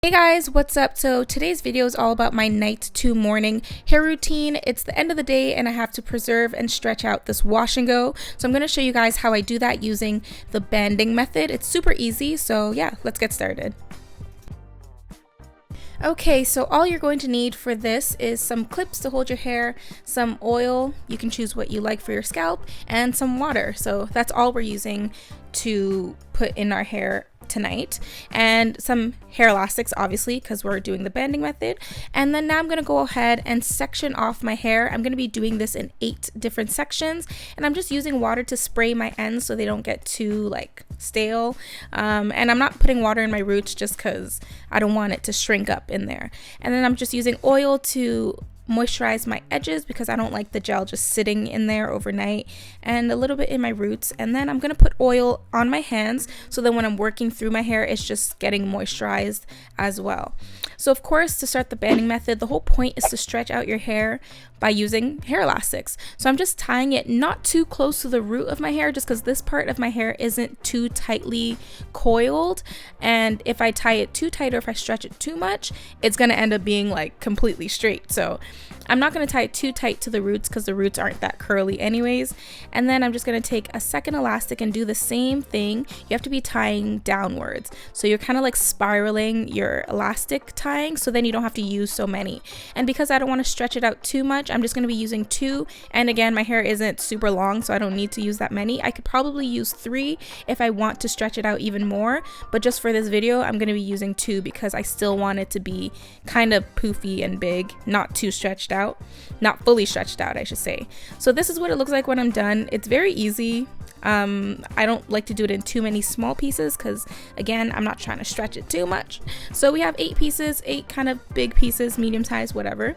Hey guys, what's up? So today's video is all about my night to morning hair routine. It's the end of the day and I have to preserve and stretch out this wash and go. So I'm going to show you guys how I do that using the banding method. It's super easy. So yeah, let's get started. Okay, so all you're going to need for this is some clips to hold your hair, some oil, you can choose what you like for your scalp, and some water. So that's all we're using to put in our hair tonight, and some hair elastics obviously because we're doing the banding method. And then now I'm going to go ahead and section off my hair. I'm going to be doing this in 8 different sections, and I'm just using water to spray my ends so they don't get too like stale, and I'm not putting water in my roots just because I don't want it to shrink up in there. And then I'm just using oil to moisturize my edges because I don't like the gel just sitting in there overnight, and a little bit in my roots. And then I'm going to put oil on my hands so that when I'm working through my hair it's just getting moisturized as well. So of course, to start the banding method, the whole point is to stretch out your hair by using hair elastics. So I'm just tying it not too close to the root of my hair just because this part of my hair isn't too tightly coiled, and if I tie it too tight or if I stretch it too much, it's going to end up being like completely straight. So I'm not going to tie it too tight to the roots because the roots aren't that curly anyways. And then I'm just going to take a second elastic and do the same thing. You have to be tying downwards, so you're kind of like spiraling your elastic tying, so then you don't have to use so many. And because I don't want to stretch it out too much, I'm just going to be using 2. And again, my hair isn't super long, so I don't need to use that many. I could probably use 3 if I want to stretch it out even more, but just for this video I'm going to be using 2 because I still want it to be kind of poofy and big, not too stretched out, not fully stretched out I should say. So this is what it looks like when I'm done. It's very easy. I don't like to do it in too many small pieces because again, I'm not trying to stretch it too much. So we have 8 pieces, 8 kind of big pieces, medium size, whatever,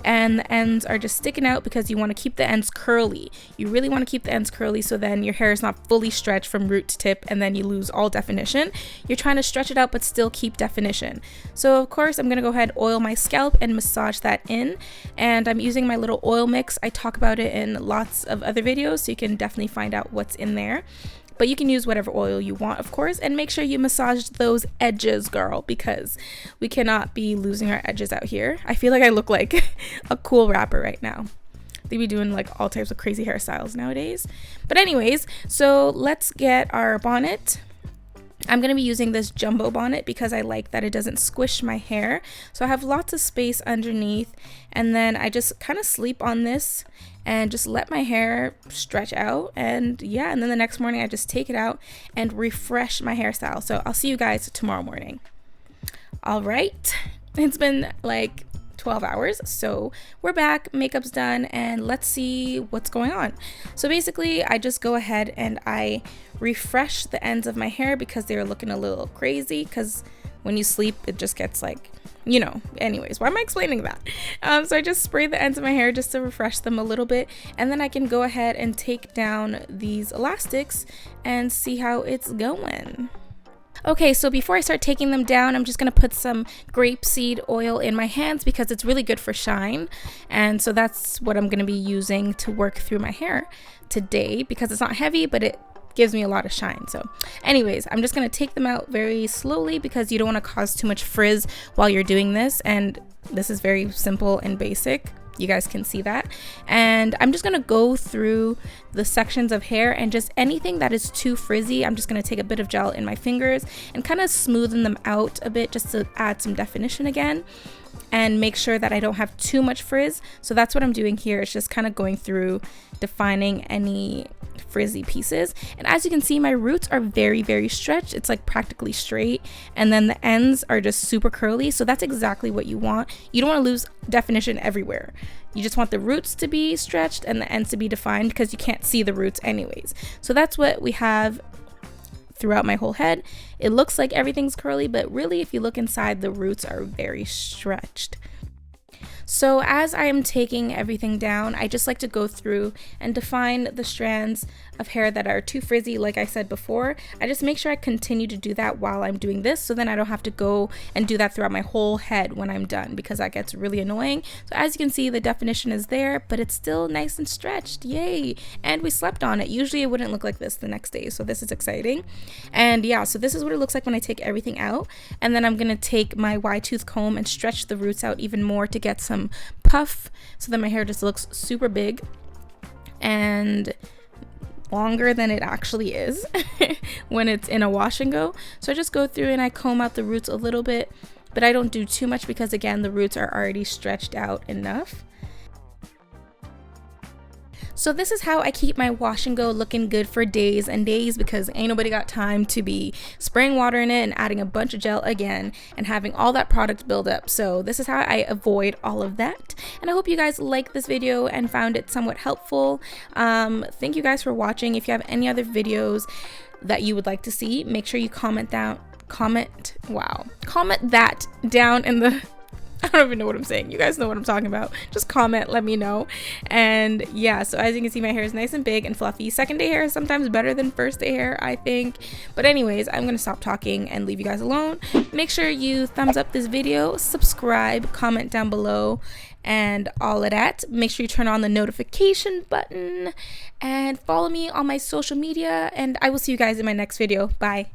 and the ends are just sticking out because you want to keep the ends curly. You really want to keep the ends curly so then your hair is not fully stretched from root to tip and then you lose all definition. You're trying to stretch it out but still keep definition. So of course I'm going to go ahead, oil my scalp and massage that in, and I'm using my little oil mix. I talk about it in lots of other videos, so you can definitely find out what's in there, but you can use whatever oil you want of course, and make sure you massage those edges, girl, because we cannot be losing our edges out here. I feel like I look like a cool rapper right now. They be doing like all types of crazy hairstyles nowadays. But anyways, so let's get our bonnet. I'm going to be using this jumbo bonnet because I like that it doesn't squish my hair. So I have lots of space underneath, and then I just kind of sleep on this and just let my hair stretch out. And yeah, and then the next morning I just take it out and refresh my hairstyle. So I'll see you guys tomorrow morning. All right, it's been like 12 hours, so we're back, makeup's done, and let's see what's going on. So basically I just go ahead and I refresh the ends of my hair because they're looking a little crazy, because when you sleep it just gets like, you know, anyways, why am I explaining that? So I just spray the ends of my hair just to refresh them a little bit, and then I can go ahead and take down these elastics and see how it's going. Okay, so before I start taking them down, I'm just going to put some grapeseed oil in my hands because it's really good for shine. And so that's what I'm going to be using to work through my hair today because it's not heavy, but it gives me a lot of shine. So anyways, I'm just going to take them out very slowly because you don't want to cause too much frizz while you're doing this. And this is very simple and basic. You guys can see that. And I'm just gonna go through the sections of hair, and just anything that is too frizzy, I'm just gonna take a bit of gel in my fingers and kind of smoothen them out a bit just to add some definition again and make sure that I don't have too much frizz. So that's what I'm doing here. It's just kind of going through defining any frizzy pieces. And as you can see, my roots are very, very stretched. It's like practically straight, and then the ends are just super curly. So that's exactly what you want. You don't want to lose definition everywhere. You just want the roots to be stretched and the ends to be defined because you can't see the roots anyways. So that's what we have throughout my whole head. It looks like everything's curly, but really if you look inside, the roots are very stretched. So as I am taking everything down, I just like to go through and define the strands of hair that are too frizzy. Like I said before, I just make sure I continue to do that while I'm doing this, so then I don't have to go and do that throughout my whole head when I'm done, because that gets really annoying. So as you can see, the definition is there, but it's still nice and stretched. Yay! And we slept on it. Usually it wouldn't look like this the next day, so this is exciting. And yeah, so this is what it looks like when I take everything out. And then I'm gonna take my wide tooth comb and stretch the roots out even more to get some puff, so that my hair just looks super big and longer than it actually is when it's in a wash and go. So I just go through and I comb out the roots a little bit, but I don't do too much because again, the roots are already stretched out enough. So this is how I keep my wash and go looking good for days and days, because ain't nobody got time to be spraying water in it and adding a bunch of gel again and having all that product build up. So this is how I avoid all of that. And I hope you guys liked this video and found it somewhat helpful. Thank you guys for watching. If you have any other videos that you would like to see, make sure you comment that down in the I don't even know what I'm saying. You guys know what I'm talking about. Just comment, let me know. And yeah, so as you can see, my hair is nice and big and fluffy. Second day hair is sometimes better than first day hair, I think. But anyways, I'm gonna stop talking and leave you guys alone. Make sure you thumbs up this video, subscribe, comment down below, and all of that. Make sure you turn on the notification button and follow me on my social media, and I will see you guys in my next video. Bye.